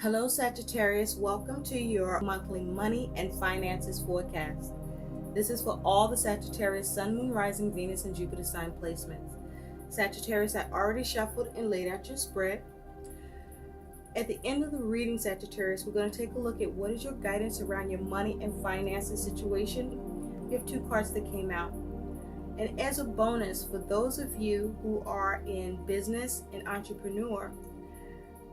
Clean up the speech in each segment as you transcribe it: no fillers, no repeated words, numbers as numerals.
Hello, Sagittarius. Welcome to your monthly money and finances forecast. This is for all the Sagittarius Sun, Moon, Rising, Venus, and Jupiter sign placements. Sagittarius, I already shuffled and laid out your spread. At the end of the reading, Sagittarius, we're going to take a look at what is your guidance around your money and finances situation. We have two cards that came out. And as a bonus, for those of you who are in business and entrepreneur,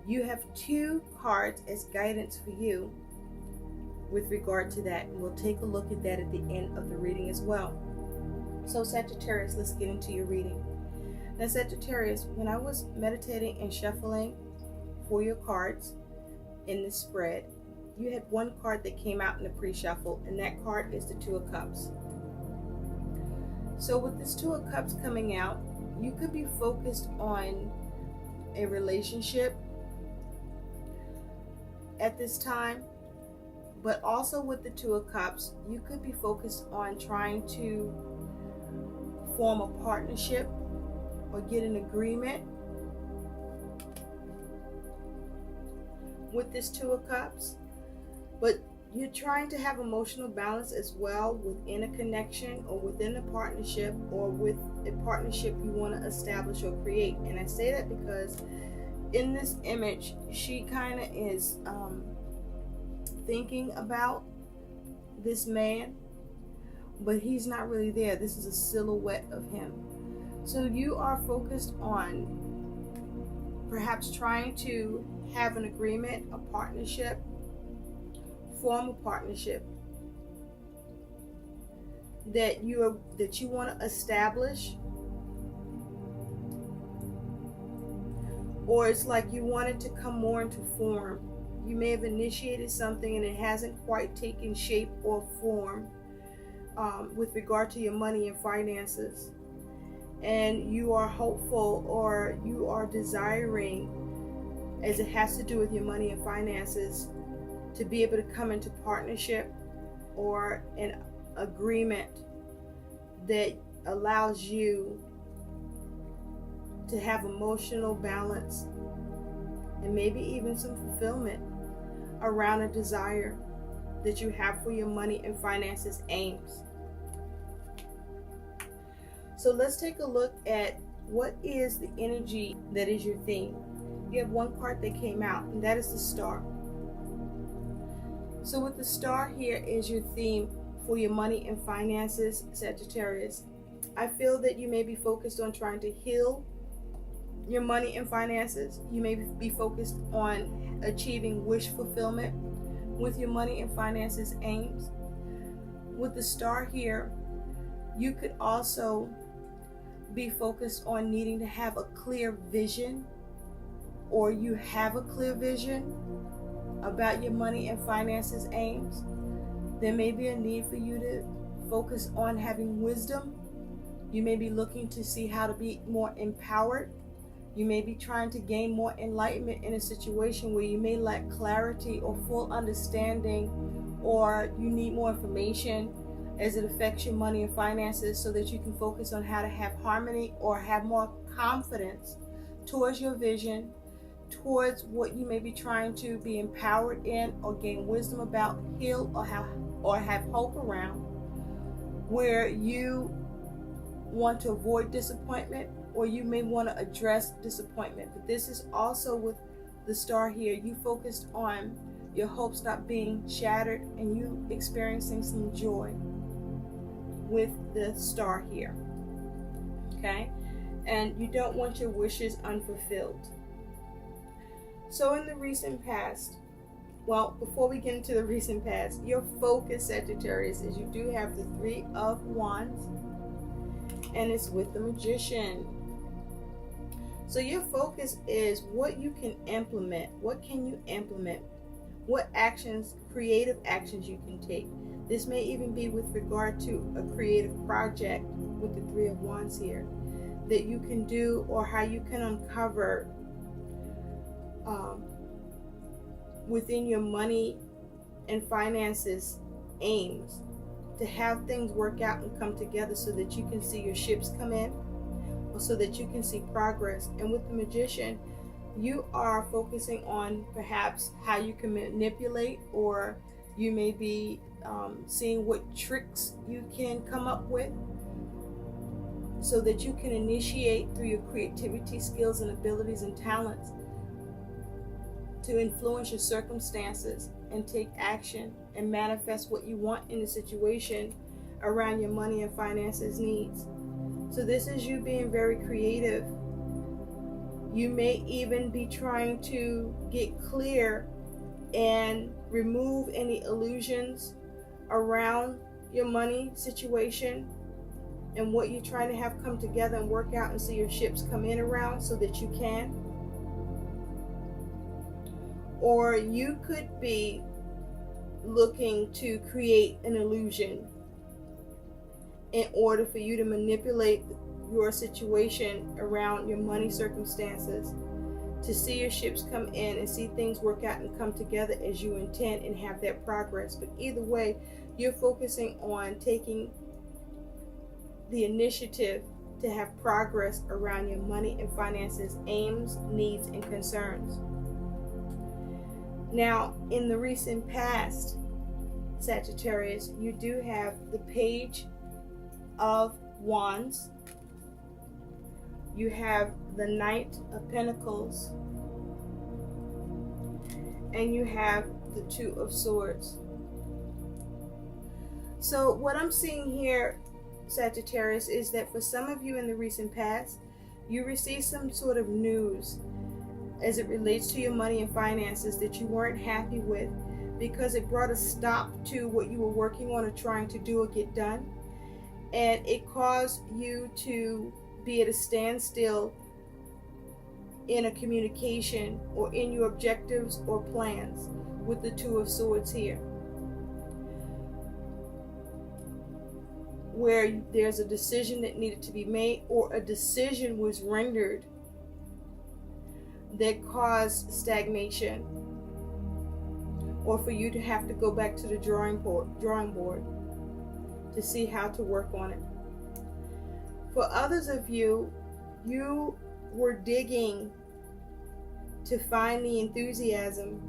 you have two cards as guidance for you with regard to that. And we'll take a look at that at the end of the reading as well. So Sagittarius, let's get into your reading. Now Sagittarius, when I was meditating and shuffling for your cards in the spread, you had one card that came out in the pre-shuffle, and that card is the Two of Cups. So with this Two of Cups coming out, you could be focused on a relationship at this time, but also with the Two of Cups, you could be focused on trying to form a partnership or get an agreement with this Two of Cups, but you're trying to have emotional balance as well within a connection or within a partnership or with a partnership you want to establish or create. And I say that because in this image, she kind of is thinking about this man, but he's not really there. This is a silhouette of him. So you are focused on perhaps trying to have an agreement, a partnership, form a partnership that you want to establish, or it's like you want it to come more into form. You may have initiated something and it hasn't quite taken shape or form with regard to your money and finances, and you are hopeful or you are desiring, as it has to do with your money and finances, to be able to come into partnership or an agreement that allows you to have emotional balance and maybe even some fulfillment around a desire that you have for your money and finances aims. So let's take a look at what is the energy that is your theme. You have one card that came out, and that is the Star. So with the Star here is your theme for your money and finances, Sagittarius. I feel that you may be focused on trying to heal your money and finances. You may be focused on achieving wish fulfillment with your money and finances aims. With the Star here, you could also be focused on needing to have a clear vision, or you have a clear vision about your money and finances aims. There may be a need for you to focus on having wisdom. You may be looking to see how to be more empowered. You may be trying to gain more enlightenment in a situation where you may lack clarity or full understanding, or you need more information as it affects your money and finances, so that you can focus on how to have harmony or have more confidence towards your vision, towards what you may be trying to be empowered in or gain wisdom about, heal, or have hope around, where you want to avoid disappointment, or you may want to address disappointment. But this is also with the Star here, you focused on your hopes not being shattered and you experiencing some joy with the Star here. Okay? And you don't want your wishes unfulfilled. So in the recent past, well, before we get into the recent past, your focus, Sagittarius, is you do have the Three of Wands, and it's with the Magician. So your focus is what you can implement. What can you implement? What actions, creative actions you can take. This may even be with regard to a creative project with the Three of Wands here that you can do, or how you can uncover within your money and finances aims to have things work out and come together, so that you can see your ships come in, or so that you can see progress. And with the Magician, you are focusing on perhaps how you can manipulate, or you may be seeing what tricks you can come up with so that you can initiate through your creativity, skills, and abilities and talents to influence your circumstances and take action and manifest what you want in the situation around your money and finances needs. So this is you being very creative. You may even be trying to get clear and remove any illusions around your money situation and what you're trying to have come together and work out and see your ships come in around so that you can. Or you could be looking to create an illusion in order for you to manipulate your situation around your money circumstances to see your ships come in and see things work out and come together as you intend and have that progress. But either way, you're focusing on taking the initiative to have progress around your money and finances, aims, needs, and concerns. Now, in the recent past, Sagittarius, you do have the Page of Wands. You have the Knight of Pentacles. And you have the Two of Swords. So what I'm seeing here, Sagittarius, is that for some of you in the recent past, you received some sort of news as it relates to your money and finances that you weren't happy with, because it brought a stop to what you were working on or trying to do or get done. And it caused you to be at a standstill in a communication or in your objectives or plans with the Two of Swords here, where there's a decision that needed to be made or a decision was rendered that caused stagnation, or for you to have to go back to the drawing board to see how to work on it. For others of you, you were digging to find the enthusiasm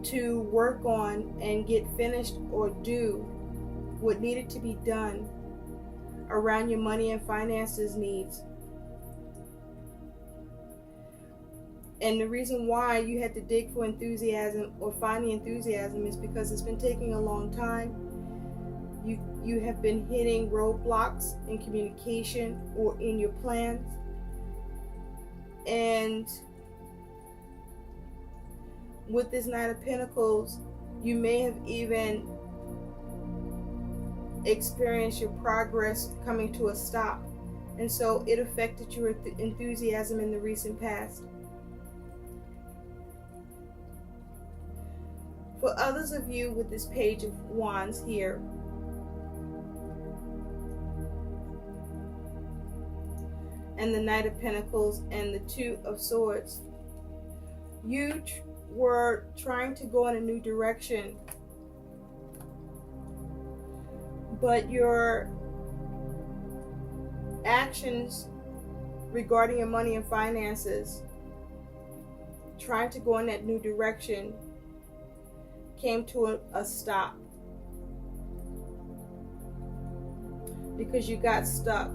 to work on and get finished or do what needed to be done around your money and finances needs. And the reason why you had to dig for enthusiasm or find the enthusiasm is because it's been taking a long time. You have been hitting roadblocks in communication or in your plans. And with this Knight of Pentacles, you may have even experienced your progress coming to a stop. And so it affected your enthusiasm in the recent past. For others of you with this Page of Wands here, and the Knight of Pentacles and the Two of Swords, you were trying to go in a new direction, but your actions regarding your money and finances, trying to go in that new direction, came to a stop because you got stuck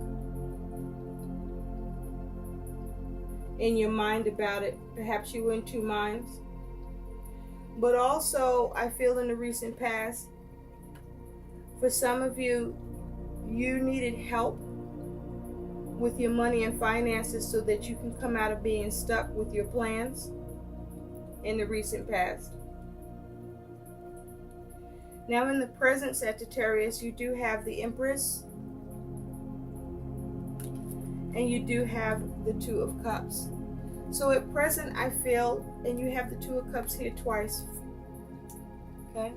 in your mind about it. Perhaps you were in two minds. But also, I feel in the recent past, for some of you, you needed help with your money and finances so that you can come out of being stuck with your plans in the recent past. Now in the present, Sagittarius, you do have the Empress and you do have the Two of Cups. So at present, I feel, and you have the Two of Cups here twice. Okay?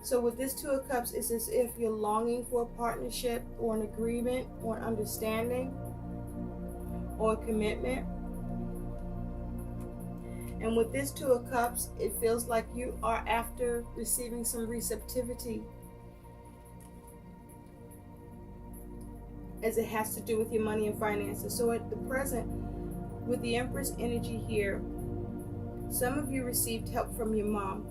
So with this Two of Cups, it's as if you're longing for a partnership or an agreement or an understanding or a commitment. And with this Two of Cups, it feels like you are after receiving some receptivity as it has to do with your money and finances. So at the present, With the Empress energy here, some of you received help from your mom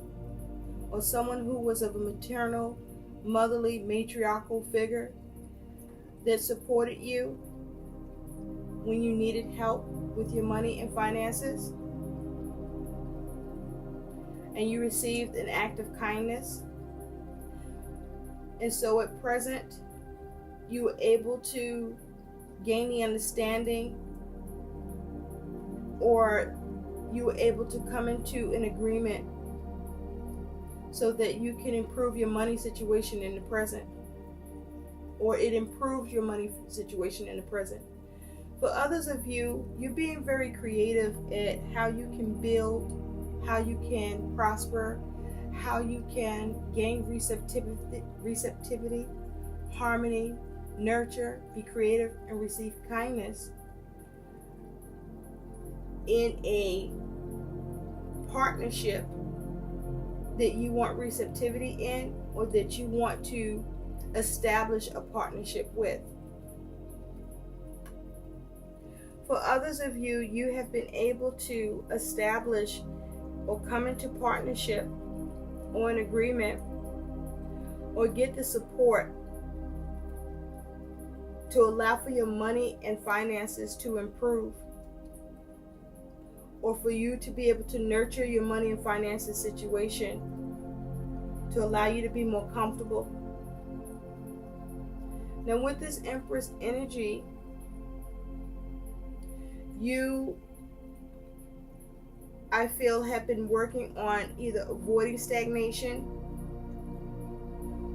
or someone who was of a maternal, motherly, matriarchal figure that supported you when you needed help with your money and finances. And you received an act of kindness. And so at present, you were able to gain the understanding, or you were able to come into an agreement so that you can improve your money situation in the present, or it improves your money situation in the present. For others of you, you're being very creative at how you can build, how you can prosper, how you can gain receptivity, harmony, nurture, be creative, and receive kindness in a partnership that you want receptivity in, or that you want to establish a partnership with. For others of you, you have been able to establish or come into partnership or an agreement or get the support to allow for your money and finances to improve, or for you to be able to nurture your money and finances situation to allow you to be more comfortable. Now with this Empress energy, you, I feel, have been working on either avoiding stagnation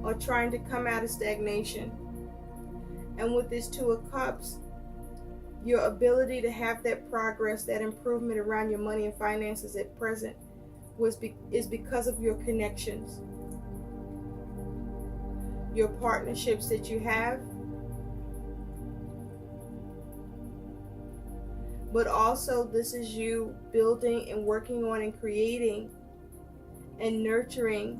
or trying to come out of stagnation. And with this Two of Cups, your ability to have that progress, that improvement around your money and finances at present is because of your connections, your partnerships that you have, but also this is you building and working on and creating and nurturing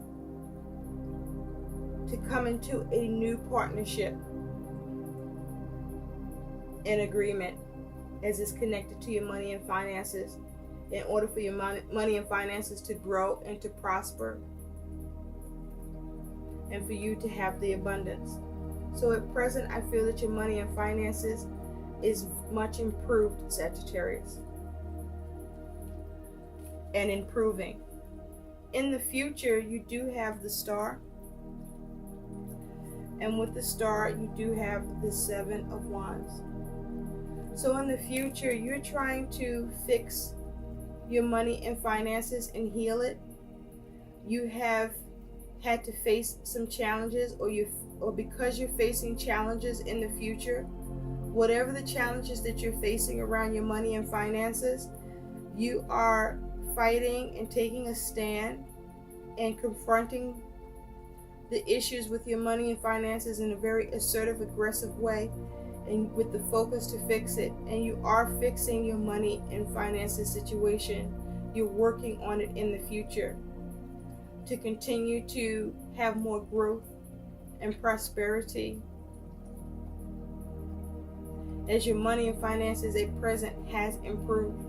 to come into a new partnership and agreement as it's connected to your money and finances, in order for your money and finances to grow and to prosper, and for you to have the abundance. So at present, I feel that your money and finances is much improved, Sagittarius, and improving. In the future, you do have the Star, and with the Star, you do have the Seven of Wands. So in the future, you're trying to fix your money and finances and heal it. You have had to face some challenges, or because you're facing challenges in the future, whatever the challenges that you're facing around your money and finances, you are fighting and taking a stand and confronting the issues with your money and finances in a very assertive, aggressive way, and with the focus to fix it. And you are fixing your money and finances situation. You're working on it in the future to continue to have more growth and prosperity, as your money and finances at present has improved.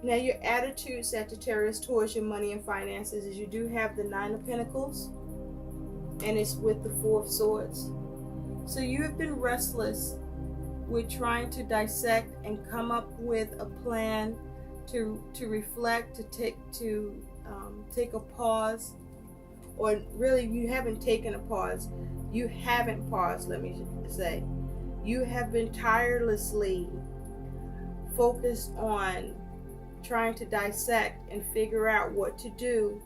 Now your attitude, Sagittarius, towards your money and finances is you do have the Nine of Pentacles, and it's with the Four of Swords. So you have been restless with trying to dissect and come up with a plan to reflect, to take a pause, or really you haven't taken a pause. You haven't paused, let me say. You have been tirelessly focused on trying to dissect and figure out what to do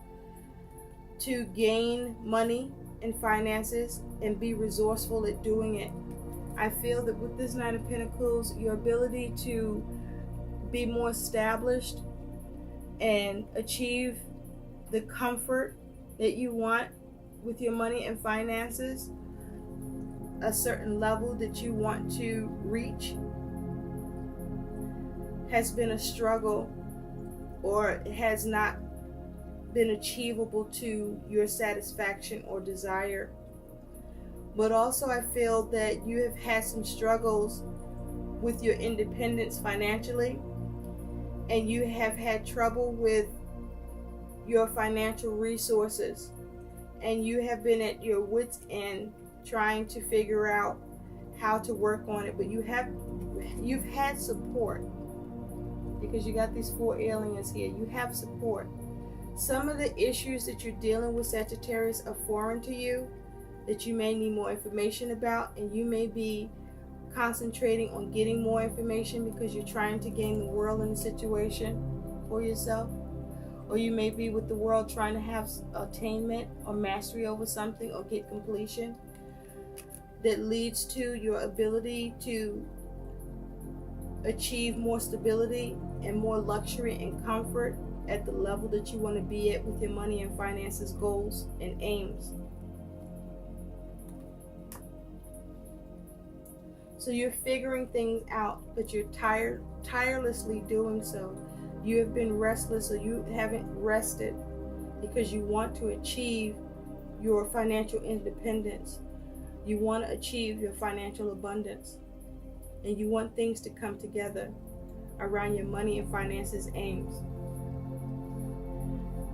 to gain money and finances and be resourceful at doing it. I feel that with this Nine of Pentacles, your ability to be more established and achieve the comfort that you want with your money and finances, a certain level that you want to reach, has been a struggle, or has not been achievable to your satisfaction or desire. But also I feel that you have had some struggles with your independence financially, and you have had trouble with your financial resources, and you have been at your wits' end trying to figure out how to work on it. But you've had support, because you got these 4 aliens here. You have support. Some of the issues that you're dealing with, Sagittarius, are foreign to you, that you may need more information about, and you may be concentrating on getting more information because you're trying to gain the world in the situation for yourself. Or you may be with the world trying to have attainment or mastery over something, or get completion that leads to your ability to achieve more stability and more luxury and comfort at the level that you want to be at with your money and finances goals and aims. So you're figuring things out, but you're tirelessly doing so. You have been restless, or you haven't rested, because you want to achieve your financial independence. You want to achieve your financial abundance, and you want things to come together around your money and finances aims.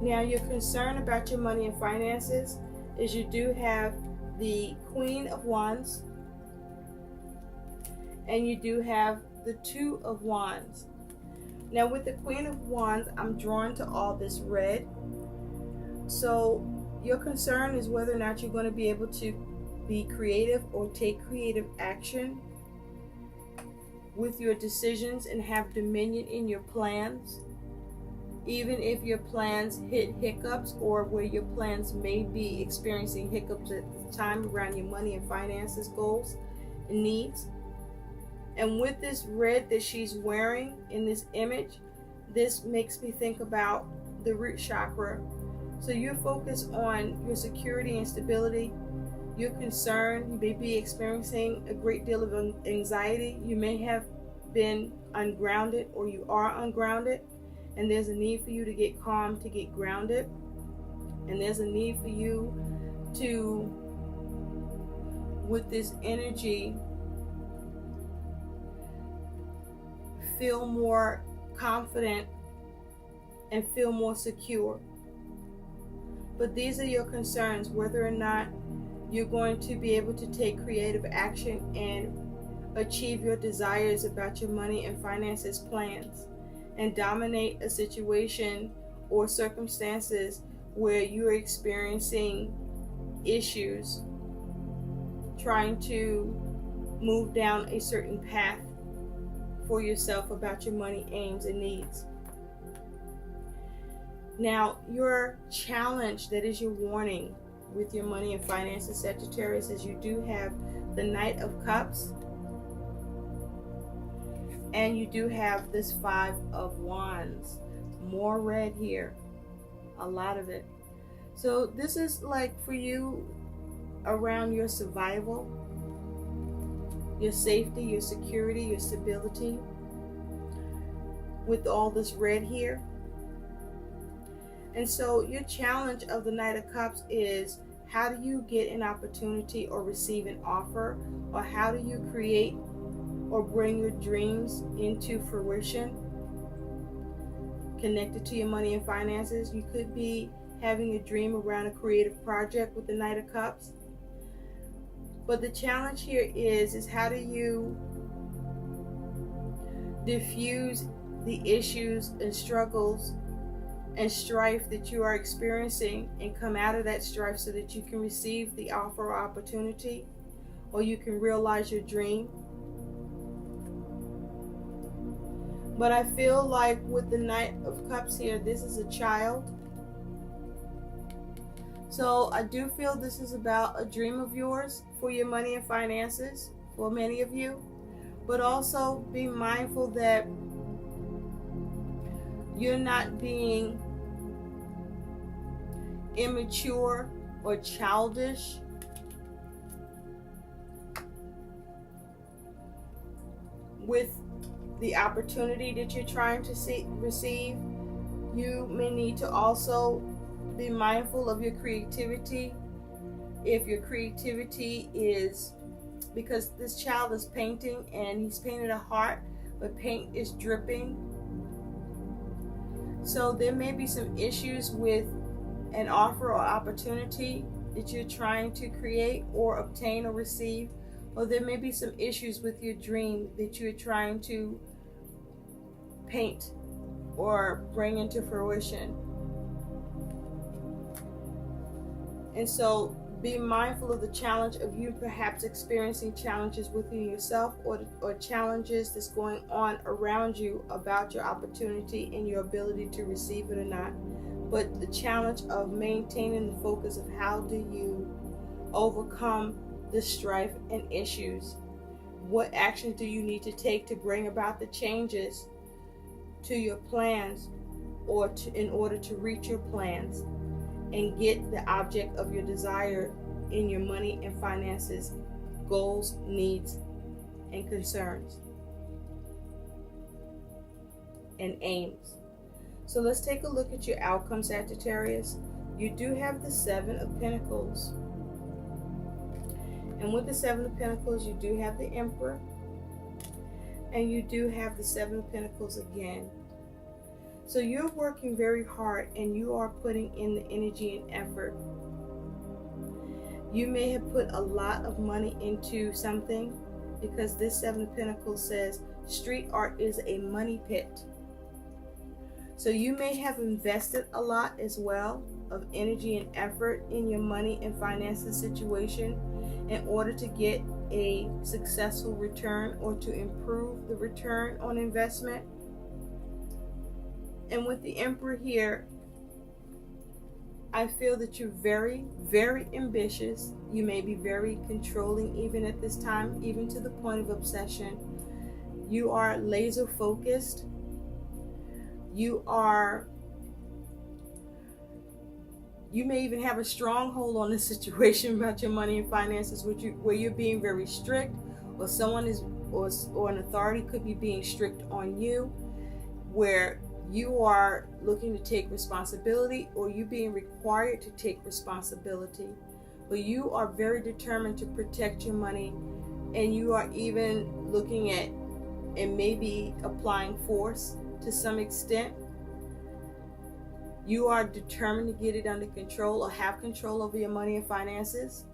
Now, your concern about your money and finances is you do have the Queen of Wands, and you do have the 2 of Wands. Now, with the Queen of Wands, I'm drawn to all this red. So your concern is whether or not you're going to be able to be creative or take creative action with your decisions and have dominion in your plans, even if your plans hit hiccups, or where your plans may be experiencing hiccups at the time around your money and finances goals and needs. And with this red that she's wearing in this image, this makes me think about the root chakra. So you're focused on your security and stability. You're concerned. You may be experiencing a great deal of anxiety. You may have been ungrounded, or you are ungrounded. And there's a need for you to get calm, to get grounded. And there's a need for you to, with this energy, feel more confident and feel more secure. But these are your concerns, whether or not you're going to be able to take creative action and achieve your desires about your money and finances plans, and dominate a situation or circumstances where you're experiencing issues, trying to move down a certain path for yourself about your money aims and needs. Now, your challenge, that is your warning with your money and finances, Sagittarius, is you do have the Knight of Cups, and you do have this 5 of Wands. More red here, a lot of it. So this is like for you around your survival, your safety, your security, your stability, with all this red here. And so your challenge of the Knight of Cups is, how do you get an opportunity or receive an offer, or how do you create or bring your dreams into fruition connected to your money and finances? You could be having a dream around a creative project with the Knight of Cups. But the challenge here is how do you diffuse the issues and struggles and strife that you are experiencing, and come out of that strife so that you can receive the offer or opportunity, or you can realize your dream. But I feel like with the Knight of Cups here, this is a child. So I do feel this is about a dream of yours for your money and finances for many of you. But also be mindful that you're not being immature or childish with the opportunity that you're trying to receive. You may need to also be mindful of your creativity If your creativity is, because this child is painting and he's painted a heart, but paint is dripping. So there may be some issues with an offer or opportunity that you're trying to create or obtain or receive. Or there may be some issues with your dream that you're trying to paint or bring into fruition. And so be mindful of the challenge of you perhaps experiencing challenges within yourself, or challenges that's going on around you about your opportunity and your ability to receive it or not. But the challenge of maintaining the focus of how do you overcome the strife and issues. What actions do you need to take to bring about the changes to your plans, or in order to reach your plans and get the object of your desire in your money and finances, goals, needs, and concerns, and aims. So let's take a look at your outcome, Sagittarius. You do have the Seven of Pentacles. And with the Seven of Pentacles, you do have the Emperor. And you do have the Seven of Pentacles again. So you're working very hard and you are putting in the energy and effort. You may have put a lot of money into something, because this Seven of Pentacles says street art is a money pit. So you may have invested a lot as well of energy and effort in your money and finances situation in order to get a successful return, or to improve the return on investment. And with the Emperor here, I feel that you're very, very ambitious. You may be very controlling even at this time, even to the point of obsession. You are laser focused. You may even have a stronghold on the situation about your money and finances, where you're being very strict, or someone is, or an authority could be being strict on you, where you are looking to take responsibility, or you being required to take responsibility. But you are very determined to protect your money, and you are even looking at and maybe applying force to some extent. You are determined to get it under control, or have control over your money and finances.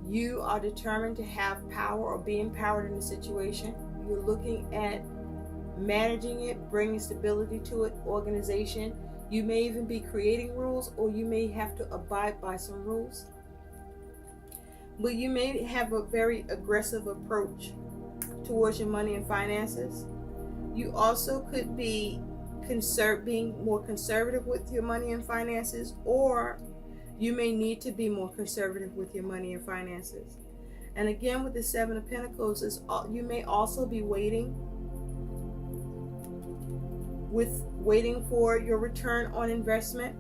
You are determined to have power or be empowered in the situation. You're looking at managing it, bringing stability to it, organization. You may even be creating rules, or you may have to abide by some rules. But you may have a very aggressive approach towards your money and finances. You also could be being more conservative with your money and finances, or you may need to be more conservative with your money and finances. And again, with the Seven of Pentacles, you may also be waiting for your return on investment.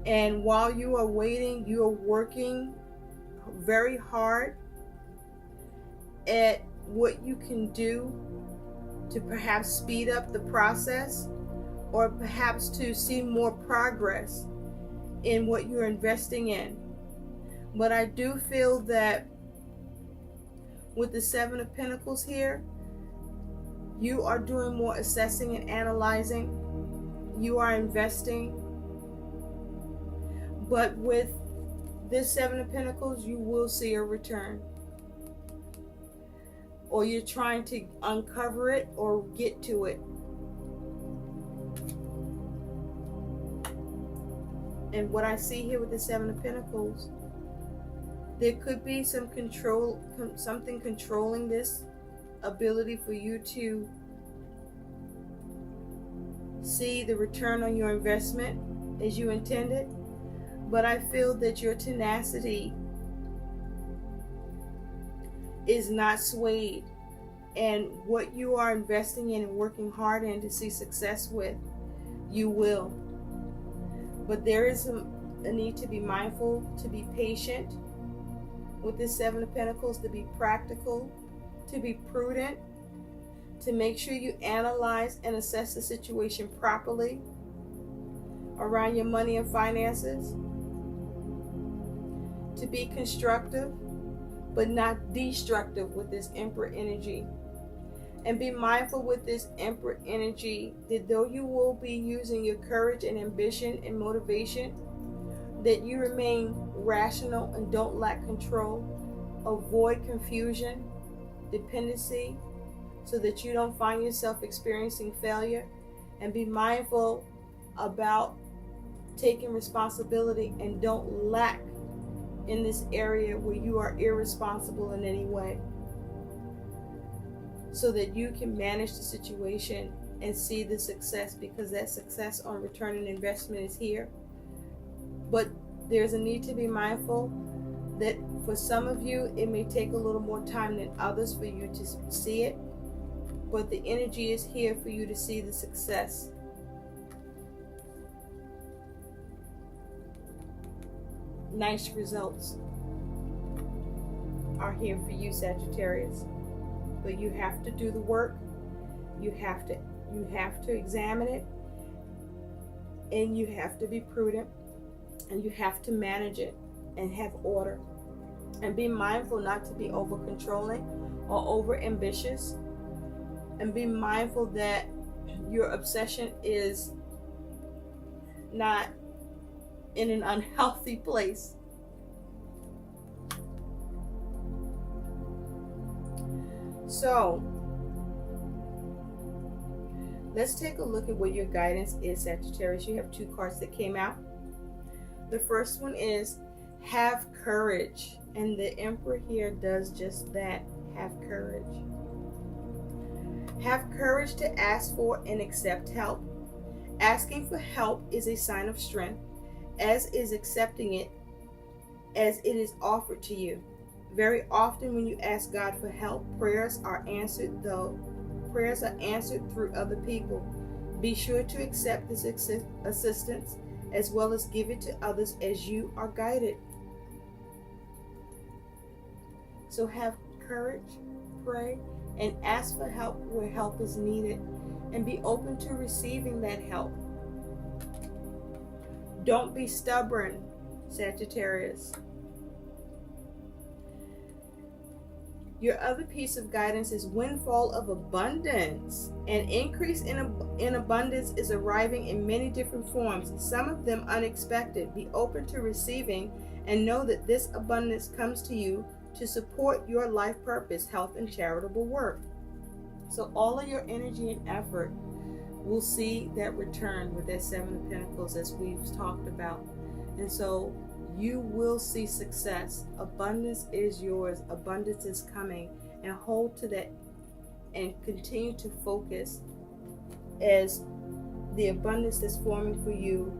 And while you are waiting, you are working very hard at what you can do to perhaps speed up the process, or perhaps to see more progress in what you're investing in. But I do feel that with the Seven of Pentacles here, you are doing more assessing and analyzing. You are investing. But with this Seven of Pentacles, you will see a return. Or you're trying to uncover it or get to it. And what I see here with the Seven of Pentacles, there could be some control, something controlling this ability for you to see the return on your investment as you intended. But I feel that your tenacity is not swayed, and what you are investing in and working hard in to see success with, you will. But there is a need to be mindful, to be patient with this Seven of Pentacles, to be practical, to be prudent, to make sure you analyze and assess the situation properly around your money and finances. to be constructive, but not destructive with this Emperor energy. And be mindful with this Emperor energy that though you will be using your courage and ambition and motivation, that you remain rational and don't lack control. Avoid confusion, dependency, so that you don't find yourself experiencing failure. And be mindful about taking responsibility and don't lack in this area where you are irresponsible in any way, so that you can manage the situation and see the success, because that success on return on investment is here. But there's a need to be mindful that for some of you, it may take a little more time than others for you to see it, but the energy is here for you to see the success. Nice results are here for you, Sagittarius. But you have to do the work. You have to examine it, and you have to be prudent, and you have to manage it and have order. And be mindful not to be over controlling or over ambitious. And be mindful that your obsession is not in an unhealthy place. So let's take a look at what your guidance is, Sagittarius. You have two cards that came out. The first one is have courage, and the Emperor here does just that. Have courage. Have courage to ask for and accept help. Asking for help is a sign of strength, as is accepting it as it is offered to you. Very often when you ask God for help, prayers are answered through other people. Be sure to accept this assistance as well as give it to others as you are guided. So have courage, pray, and ask for help where help is needed, and be open to receiving that help. Don't be stubborn, Sagittarius. Your other piece of guidance is windfall of abundance. An increase in abundance is arriving in many different forms, some of them unexpected. Be open to receiving and know that this abundance comes to you to support your life purpose, health, and charitable work. So all of your energy and effort will see that return with that Seven of Pentacles, as we've talked about. And so you will see success. Abundance is yours. Abundance is coming. And hold to that and continue to focus as the abundance that's forming for you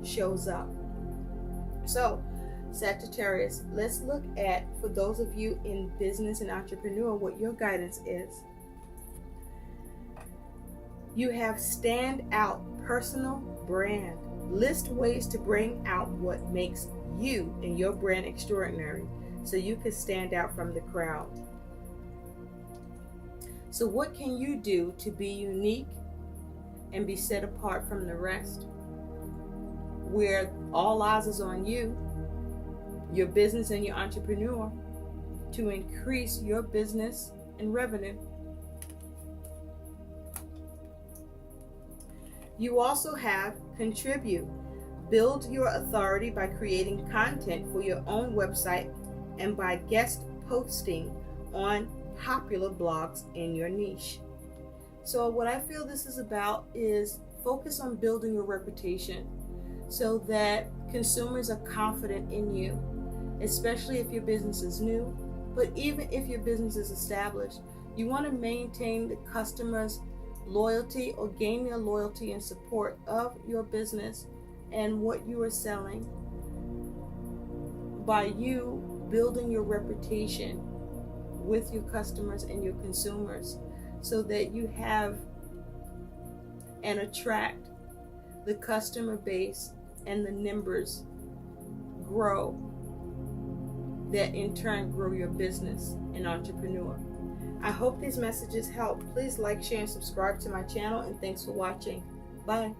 shows up. So, Sagittarius, let's look at, for those of you in business and entrepreneur, what your guidance is. You have stand out, personal brand. List ways to bring out what makes you and your brand extraordinary so you can stand out from the crowd. So what can you do to be unique and be set apart from the rest? Where all eyes is on you, your business and your entrepreneur, to increase your business and revenue. You also have contribute. Build your authority by creating content for your own website and by guest posting on popular blogs in your niche. So what I feel this is about is focus on building your reputation so that consumers are confident in you, especially if your business is new, but even if your business is established. You want to maintain the customer's loyalty or gain their loyalty and support of your business and what you are selling by you building your reputation with your customers and your consumers, so that you have and attract the customer base and the numbers grow, that in turn grow your business and entrepreneur. I hope these messages help. Please like, share, and subscribe to my channel, and thanks for watching. Bye.